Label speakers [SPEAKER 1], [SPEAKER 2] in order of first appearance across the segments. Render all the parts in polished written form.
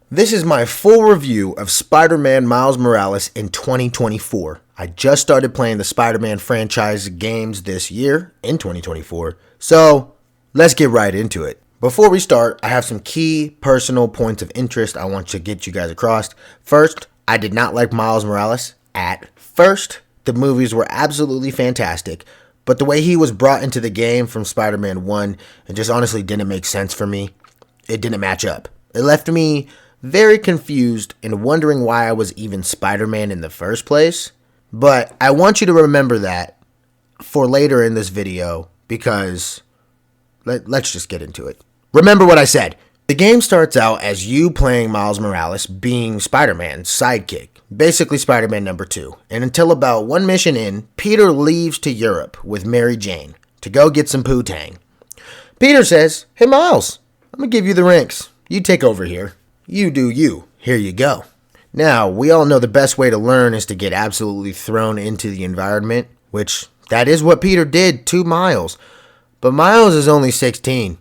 [SPEAKER 1] This is my full review of Spider-Man Miles Morales in 2024. I just started playing the Spider-Man franchise games this year in 2024, so let's get right into it. Before we start, I have some key personal points of interest I want to get you guys across. First, I did not like Miles Morales at first. The movies were absolutely fantastic, but the way he was brought into the game from Spider-Man 1, it just honestly didn't make sense for me. It didn't match up. It left me very confused and wondering why I was even Spider-Man in the first place. But I want you to remember that for later in this video because let's just get into it. Remember what I said. The game starts out as you playing Miles Morales being Spider-Man's sidekick, basically Spider-Man number 2. And until about one mission in, Peter leaves to Europe with Mary Jane to go get some poo-tang. Peter says, "Hey Miles, I'm gonna give you the ranks. You take over here. You do you. Here you go." Now, we all know the best way to learn is to get absolutely thrown into the environment, which that is what Peter did to Miles. But Miles is only 16,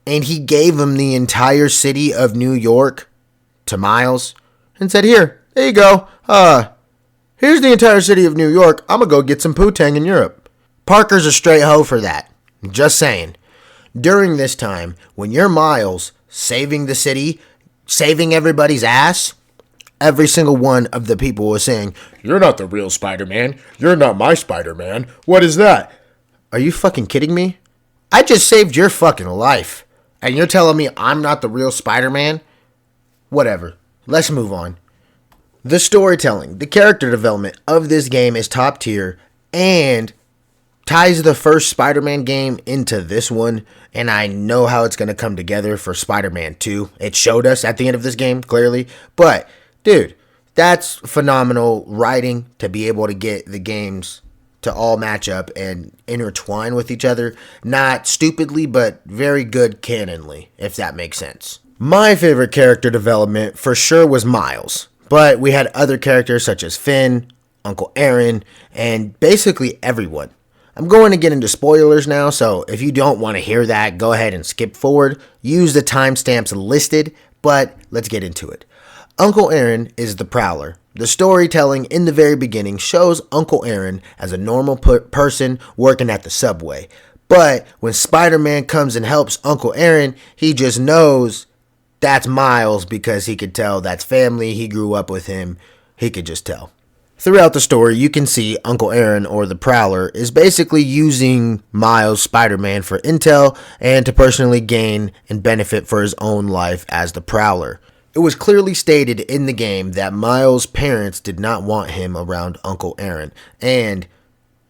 [SPEAKER 1] and he gave him the entire city of New York to Miles and said, there you go. Here's the entire city of New York. I'm going to go get some poo-tang in Europe. Parker's a straight hoe for that. Just saying. During this time, when you're Miles saving the city, saving everybody's ass, every single one of the people was saying, "You're not the real Spider-Man. You're not my Spider-Man. What is that?" Are you fucking kidding me? I just saved your fucking life. And you're telling me I'm not the real Spider-Man? Whatever. Let's move on. The storytelling, the character development of this game is top tier and ties the first Spider-Man game into this one, and I know how it's going to come together for Spider-Man 2. It showed us at the end of this game, clearly. But, dude, that's phenomenal writing to be able to get the games to all match up and intertwine with each other. Not stupidly, but very good canonly, if that makes sense. My favorite character development for sure was Miles, but we had other characters such as Finn, Uncle Aaron, and basically everyone. I'm going to get into spoilers now, so if you don't want to hear that, go ahead and skip forward. Use the timestamps listed, but let's get into it. Uncle Aaron is the Prowler. The storytelling in the very beginning shows Uncle Aaron as a normal person working at the subway. But when Spider-Man comes and helps Uncle Aaron, he just knows that's Miles because he could tell that's family. He grew up with him. He could just tell. Throughout the story, you can see Uncle Aaron, or the Prowler, is basically using Miles, Spider-Man, for intel and to personally gain and benefit for his own life as the Prowler. It was clearly stated in the game that Miles' parents did not want him around Uncle Aaron, and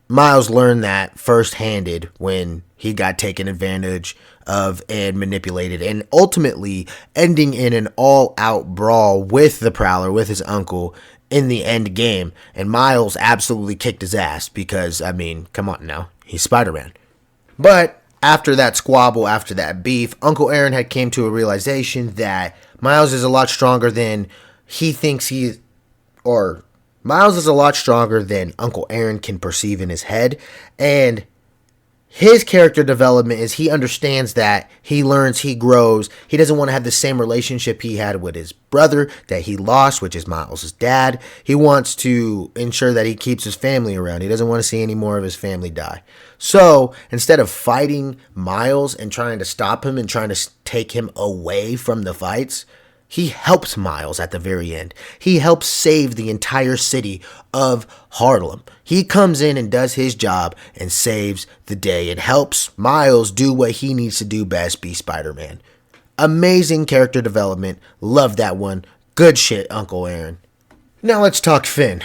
[SPEAKER 1] Miles learned that first-handed when he got taken advantage of and manipulated, and ultimately ending in an all-out brawl with the Prowler, with his uncle, in the end game, and Miles absolutely kicked his ass because, I mean, come on now, he's Spider-Man. But after that squabble, after that beef, Uncle Aaron had came to a realization that Miles is a lot stronger than he thinks Miles is a lot stronger than Uncle Aaron can perceive in his head, and his character development is he understands that, he learns, he grows. He doesn't want to have the same relationship he had with his brother that he lost, which is Miles' dad. He wants to ensure that he keeps his family around. He doesn't want to see any more of his family die. So instead of fighting Miles and trying to stop him and trying to take him away from the fights, he helps Miles at the very end. He helps save the entire city of Harlem. He comes in and does his job and saves the day and helps Miles do what he needs to do best, be Spider-Man. Amazing character development. Love that one. Good shit, Uncle Aaron. Now let's talk Finn.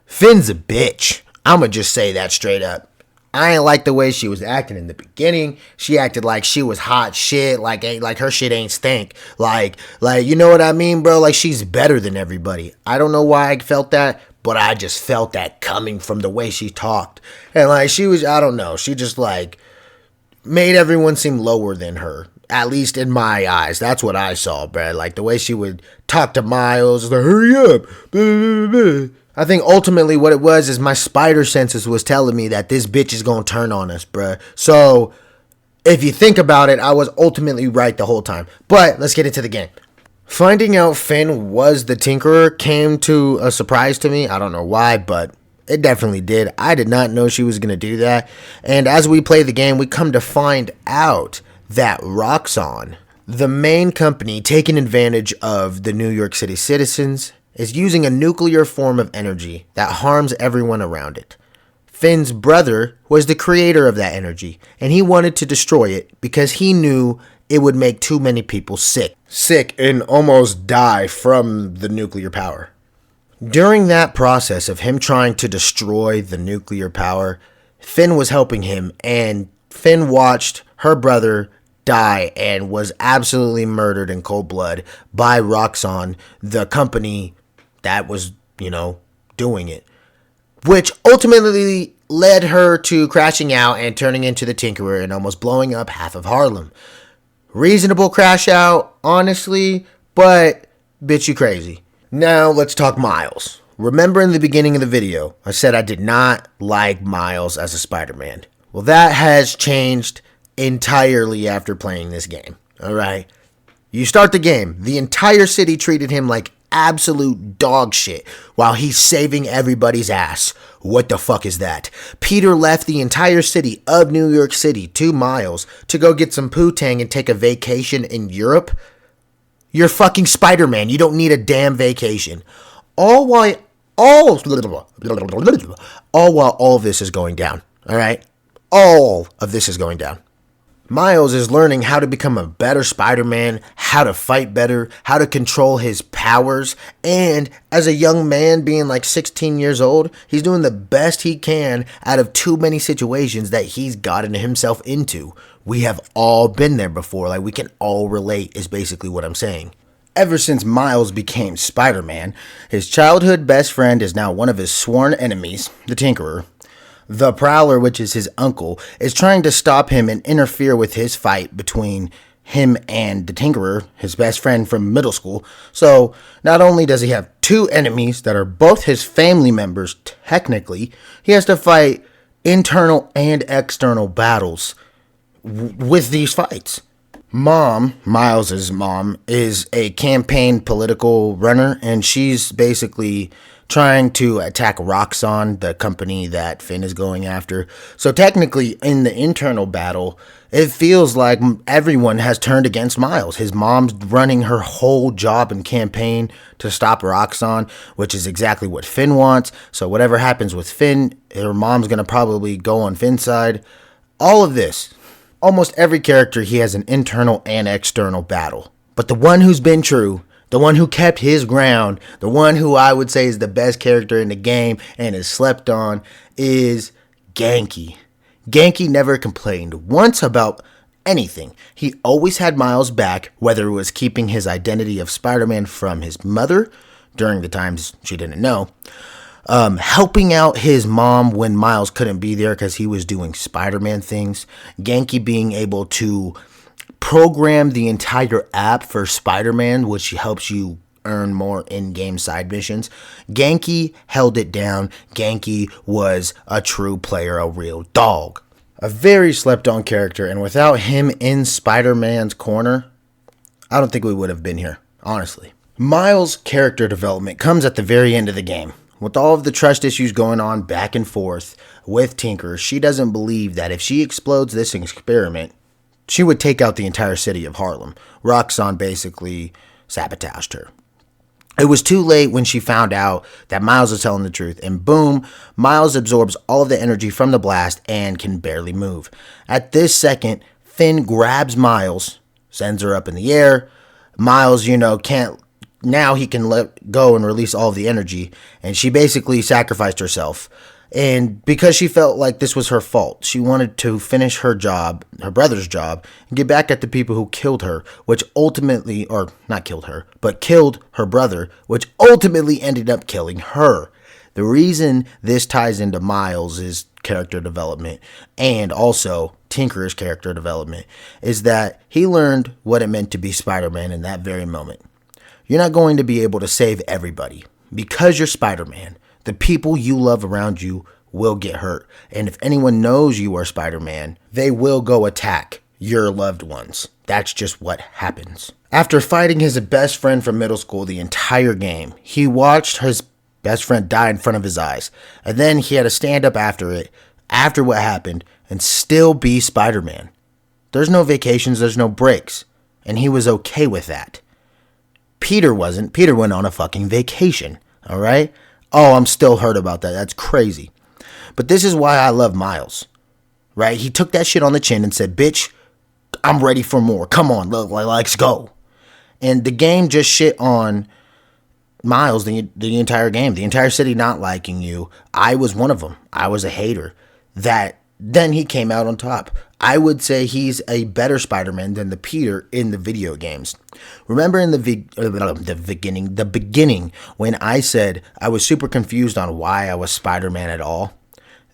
[SPEAKER 1] Finn's a bitch. I'ma just say that straight up. I ain't like the way she was acting in the beginning. She acted like she was hot shit, like her shit ain't stink. Like you know what I mean, bro? Like she's better than everybody. I don't know why I felt that, but I just felt that coming from the way she talked. And like she was, I don't know, she just like made everyone seem lower than her. At least in my eyes. That's what I saw, bro. Like the way she would talk to Miles, like, hurry up. I think ultimately what it was is my spider senses was telling me that this bitch is going to turn on us, bruh. So if you think about it, I was ultimately right the whole time. But let's get into the game. Finding out Finn was the Tinkerer came to a surprise to me. I don't know why, but it definitely did. I did not know she was going to do that. And as we play the game, we come to find out that Roxxon, the main company taking advantage of the New York City citizens, is using a nuclear form of energy that harms everyone around it. Finn's brother was the creator of that energy, and he wanted to destroy it because he knew it would make too many people sick and almost die from the nuclear power. During that process of him trying to destroy the nuclear power, Finn was helping him, and Finn watched her brother die and was absolutely murdered in cold blood by Roxxon, the company that was, doing it, which ultimately led her to crashing out and turning into the Tinkerer and almost blowing up half of Harlem. Reasonable crash out, honestly, but bitch you crazy. Now let's talk Miles. Remember in the beginning of the video, I said I did not like Miles as a Spider-Man. Well, that has changed entirely after playing this game. Alright? You start the game, the entire city treated him like absolute dog shit while he's saving everybody's ass. What the fuck is that? Peter left the entire city of New York City to Miles to go get some poo-tang and take a vacation in Europe. You're fucking Spider-Man. You don't need a damn vacation. All while all of this is going down. Alright? All of this is going down. Miles is learning how to become a better Spider-Man, how to fight better, how to control his powers, and as a young man being like 16 years old, he's doing the best he can out of too many situations that he's gotten himself into. We have all been there before, like we can all relate is basically what I'm saying. Ever since Miles became Spider-Man, his childhood best friend is now one of his sworn enemies, the Tinkerer. The Prowler, which is his uncle, is trying to stop him and interfere with his fight between him and the Tinkerer, his best friend from middle school. So, not only does he have two enemies that are both his family members, technically, he has to fight internal and external battles with these fights. Miles's mom, is a campaign political runner, and she's basically trying to attack Roxxon, the company that Finn is going after. So technically, in the internal battle, it feels like everyone has turned against Miles. His mom's running her whole job and campaign to stop Roxxon, which is exactly what Finn wants. So whatever happens with Finn, her mom's going to probably go on Finn's side. All of this. Almost every character, he has an internal and external battle. But the one who's been true, the one who kept his ground, the one who I would say is the best character in the game and is slept on, is Ganke. Ganke never complained once about anything. He always had Miles back, whether it was keeping his identity of Spider-Man from his mother during the times she didn't know, helping out his mom when Miles couldn't be there because he was doing Spider-Man things, Ganke being able to program the entire app for Spider-Man, which helps you earn more in-game side missions. Ganke held it down. Ganke was a true player, a real dog. A very slept-on character, and without him in Spider-Man's corner, I don't think we would have been here, honestly. Miles' character development comes at the very end of the game. With all of the trust issues going on back and forth with Tinker, she doesn't believe that if she explodes this experiment, she would take out the entire city of Harlem. Roxxon basically sabotaged her. It was too late when she found out that Miles is telling the truth, and boom, Miles absorbs all of the energy from the blast and can barely move. At this second, Finn grabs Miles, sends her up in the air. Miles, can't. Now he can let go and release all of the energy, and she basically sacrificed herself. And because she felt like this was her fault, she wanted to finish her job, her brother's job, and get back at the people who killed her, which ultimately, or not killed her, but killed her brother, which ultimately ended up killing her. The reason this ties into Miles' character development and also Tinker's character development is that he learned what it meant to be Spider-Man in that very moment. You're not going to be able to save everybody. Because you're Spider-Man, the people you love around you will get hurt. And if anyone knows you are Spider-Man, they will go attack your loved ones. That's just what happens. After fighting his best friend from middle school the entire game, he watched his best friend die in front of his eyes. And then he had to stand up after what happened, and still be Spider-Man. There's no vacations, there's no breaks. And he was okay with that. Peter wasn't. Peter went on a fucking vacation. Alright? Oh, I'm still hurt about that. That's crazy. But this is why I love Miles. Right? He took that shit on the chin and said, bitch, I'm ready for more. Come on, let's go. And the game just shit on Miles the entire game. The entire city not liking you. I was one of them. I was a hater. Then he came out on top. I would say he's a better Spider-Man than the Peter in the video games. Remember in the beginning when I said I was super confused on why I was Spider-Man at all?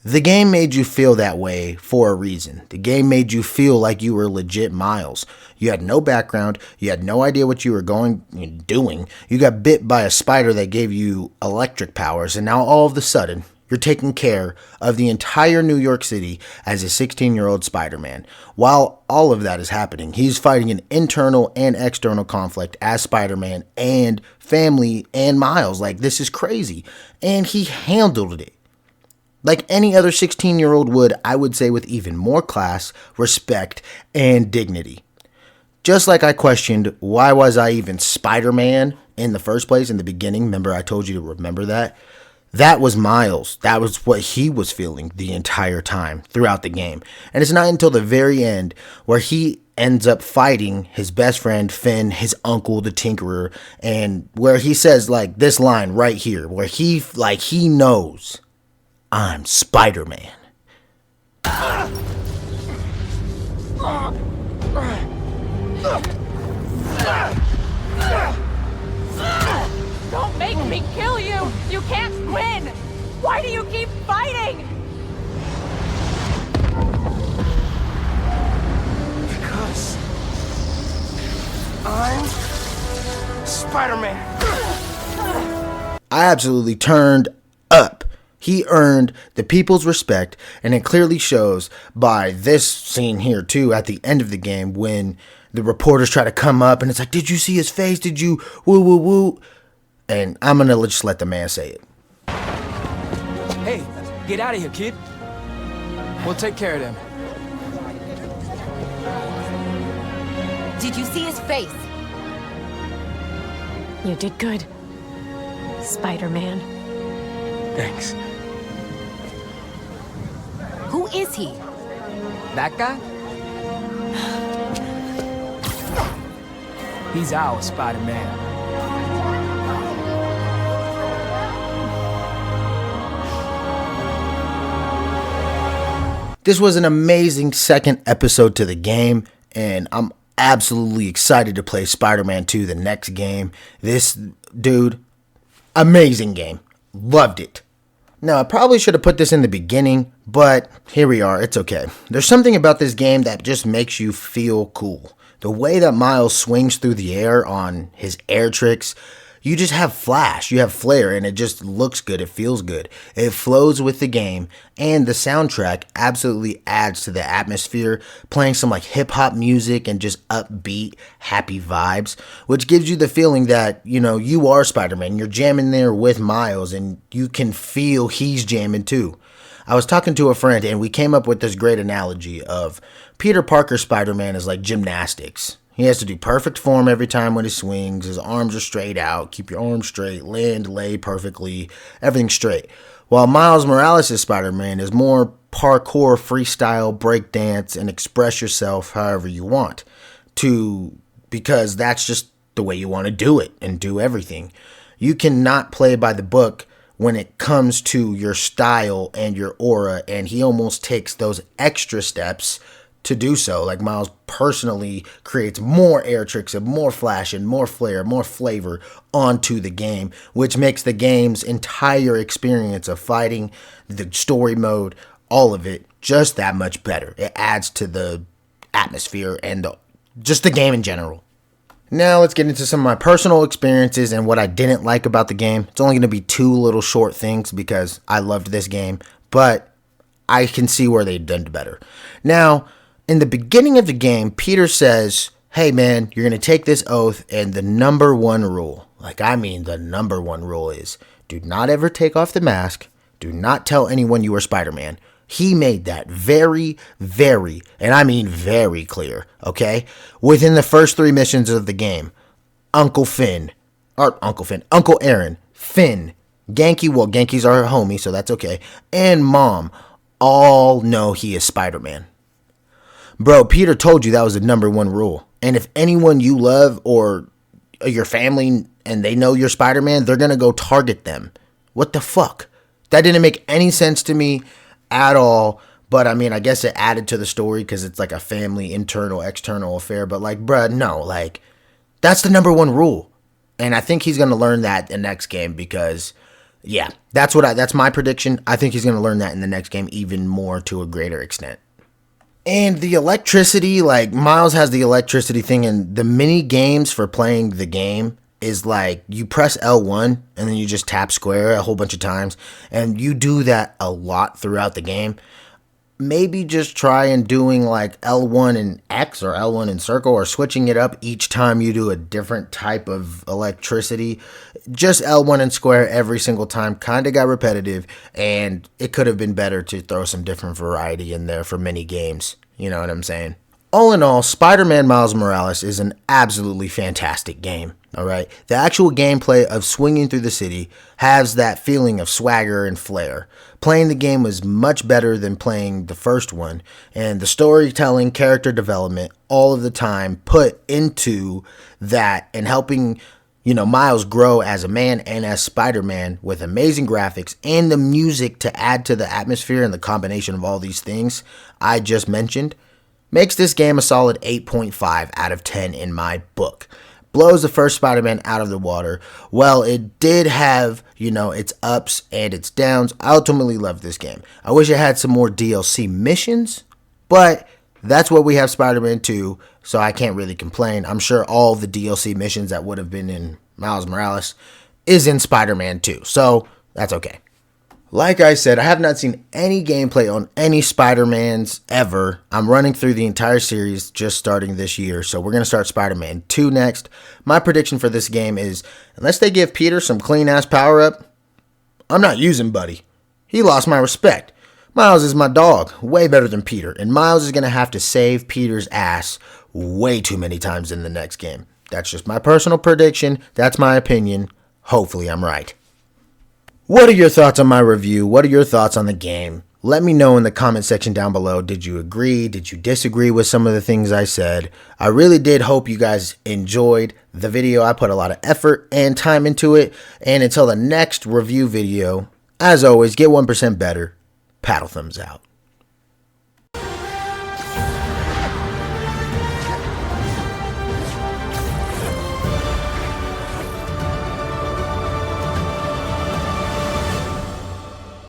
[SPEAKER 1] The game made you feel that way for a reason. The game made you feel like you were legit Miles. You had no background. You had no idea what you were doing. You got bit by a spider that gave you electric powers, and now all of a sudden, you're taking care of the entire New York City as a 16-year-old Spider-Man. While all of that is happening, he's fighting an internal and external conflict as Spider-Man and family and Miles. Like, this is crazy. And he handled it. Like any other 16-year-old would, I would say with even more class, respect, and dignity. Just like I questioned, why was I even Spider-Man in the first place in the beginning? Remember, I told you to remember that? That was Miles. That was what he was feeling the entire time throughout the game. And it's not until the very end where he ends up fighting his best friend, Finn, his uncle, the Tinkerer, and where he says, like, this line right here, where he knows, I'm Spider-Man.
[SPEAKER 2] Don't make me kill you! You can't win! Why do you keep fighting?
[SPEAKER 3] Because I'm Spider-Man.
[SPEAKER 1] I absolutely turned up. He earned the people's respect, and it clearly shows by this scene here too at the end of the game when the reporters try to come up and it's like, did you see his face? Did you woo woo woo? And I'm gonna just let the man say it.
[SPEAKER 3] Hey, get out of here, kid. We'll take care of them.
[SPEAKER 4] Did you see his face?
[SPEAKER 2] You did good, Spider-Man.
[SPEAKER 3] Thanks.
[SPEAKER 4] Who is he?
[SPEAKER 3] That guy? He's our Spider-Man.
[SPEAKER 1] This was an amazing second episode to the game, and I'm absolutely excited to play Spider-Man 2 the next game. This, dude, amazing game. Loved it. Now, I probably should have put this in the beginning, but here we are. It's okay. There's something about this game that just makes you feel cool. The way that Miles swings through the air on his air tricks, you just have flash, you have flair, and it just looks good, it feels good. It flows with the game, and the soundtrack absolutely adds to the atmosphere, playing some like hip-hop music and just upbeat, happy vibes, which gives you the feeling that, you know, you are Spider-Man, you're jamming there with Miles, and you can feel he's jamming too. I was talking to a friend, and we came up with this great analogy of Peter Parker's Spider-Man is like gymnastics. He has to do perfect form every time when he swings. His arms are straight out. Keep your arms straight. Land, lay perfectly. Everything straight. While Miles Morales' Spider-Man is more parkour, freestyle, breakdance, and express yourself however you want. Because that's just the way you want to do it and do everything. You cannot play by the book when it comes to your style and your aura, and he almost takes those extra steps to do so. Like Miles personally creates more air tricks and more flash and more flair, more flavor onto the game, which makes the game's entire experience of fighting, the story mode, all of it just that much better. It adds to the atmosphere and just the game in general. Now let's get into some of my personal experiences and what I didn't like about the game. It's only going to be two little short things because I loved this game, but I can see where they've done better. Now, in the beginning of the game, Peter says, hey man, you're going to take this oath, and the number one rule, the number one rule is, do not ever take off the mask. Do not tell anyone you are Spider-Man. He made that very, very, and I mean very clear, okay? Within the first 3 missions of the game, Uncle Aaron, Finn, Genki, well, Genki's our homie, so that's okay, and Mom all know he is Spider-Man. Bro, Peter told you that was the number one rule. And if anyone you love or your family and they know you're Spider-Man, they're going to go target them. What the fuck? That didn't make any sense to me at all. But I mean, I guess it added to the story because it's like a family internal, external affair. But like, bruh, no, like that's the number one rule. And I think he's going to learn that in the next game because, yeah, that's my prediction. I think he's going to learn that in the next game even more to a greater extent. And the electricity, like Miles has the electricity thing, and the mini games for playing the game is like you press L1 and then you just tap square a whole bunch of times, and you do that a lot throughout the game. Maybe just try and doing like L1 and X or L1 and circle, or switching it up each time you do a different type of electricity. Just L1 and square every single time kind of got repetitive, and it could have been better to throw some different variety in there for mini games. You know what I'm saying? All in all, Spider-Man Miles Morales is an absolutely fantastic game. All right. The actual gameplay of swinging through the city has that feeling of swagger and flair. Playing the game was much better than playing the first one, and the storytelling, character development, all of the time put into that and helping, Miles grow as a man and as Spider-Man with amazing graphics and the music to add to the atmosphere, and the combination of all these things I just mentioned makes this game a solid 8.5 out of 10 in my book. Blows the first Spider-Man out of the water. Well, it did have, its ups and its downs. I ultimately loved this game. I wish it had some more DLC missions, but that's what we have Spider-Man 2, so I can't really complain. I'm sure all the DLC missions that would have been in Miles Morales is in Spider-Man 2, so that's okay. Like I said, I have not seen any gameplay on any Spider-Mans ever. I'm running through the entire series just starting this year, so we're going to start Spider-Man 2 next. My prediction for this game is, unless they give Peter some clean-ass power-up, I'm not using Buddy. He lost my respect. Miles is my dog, way better than Peter, and Miles is going to have to save Peter's ass way too many times in the next game. That's just my personal prediction. That's my opinion. Hopefully I'm right. What are your thoughts on my review? What are your thoughts on the game? Let me know in the comment section down below. Did you agree? Did you disagree with some of the things I said? I really did hope you guys enjoyed the video. I put a lot of effort and time into it. And until the next review video, as always, get 1% better. Paddle Thumbz out.